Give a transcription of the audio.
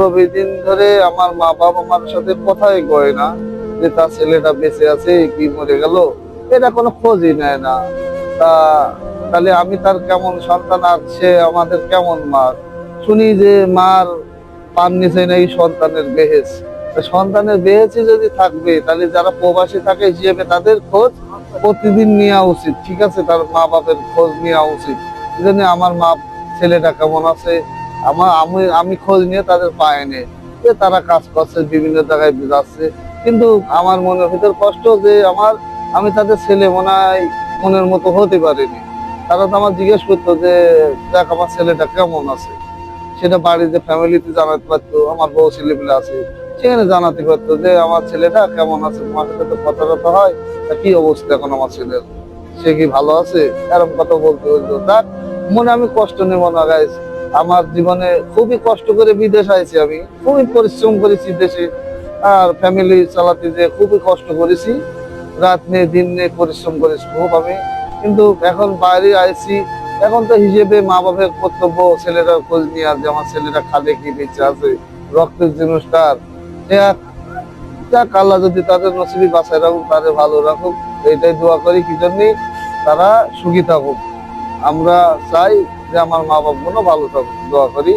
দিন ধরে আমার মা বাবা আমার সাথে কথাই কয় না যে তার ছেলেটা বেঁচে আছে কি মরে গেল, এটা কোনো খোঁজই নেয় না। তা তাহলে আমি তার কেমন সন্তান, আর সে আমাদের কেমন মা? শুনি যে মার পান নিচে নেই সন্তানের বেহেস। তা সন্তানের বেহেসই যদি থাকবে, তাহলে যারা প্রবাসী থাকে হিসেবে তাদের খোঁজ প্রতিদিন নেওয়া উচিত। ঠিক আছে, তার মা বাপের খোঁজ নেওয়া উচিত। এই জন্য আমার মা ছেলেটা কেমন আছে আমি আমি খোঁজ নিয়ে তাদের পাইনি, যে তারা কাজ করছে বিভিন্ন জায়গায় যাচ্ছে। কিন্তু আমার মনের ভিতর কষ্ট যে আমি তাদের ছেলে মনে হয় মনের মতো হতে পারিনি। তারা তো আমার জিজ্ঞেস করতো যে দেখ আমার ছেলেটা কেমন আছে, সেটা বাড়িতে ফ্যামিলিতে জানাতে পারতো। আমার বউ ছেলে পেলে আছে, সেখানে জানাতে পারতো যে আমার ছেলেটা কেমন আছে, তোমার সাথে তো কথা টথা হয়, তা কি অবস্থা এখন আমার ছেলের, সে কি ভালো আছে, এরকম কথা বলতে বলতো। তার মনে আমি কষ্ট নেব না গাইস। আমার জীবনে খুবই কষ্ট করে বিদেশ আইছি, আমি খুবই পরিশ্রম করেছি দেশে, আর ফ্যামিলি চালাতে যে খুবই কষ্ট করেছি, রাত নিয়ে দিন নিয়ে পরিশ্রম করেছি খুব আমি। কিন্তু এখন বাইরে আইছি, এখন তো হিসেবে মা বাবার কর্তব্য ছেলেটার খোঁজ নিয়ে, যে আমার ছেলেটা খালে কি বেঁচে আছে, রক্তের জিনিসটার যাক, আল্লাহ যদি তাদের নসিবি বাঁচায় রাখুক, তাদের ভালো রাখুক, এইটাই দোয়া করি। কি জন্যে তারা সুখী থাকুক। আমরা চাই যে আমার মা বাবা গুলো ভালো থাকুক, দোয়া করি।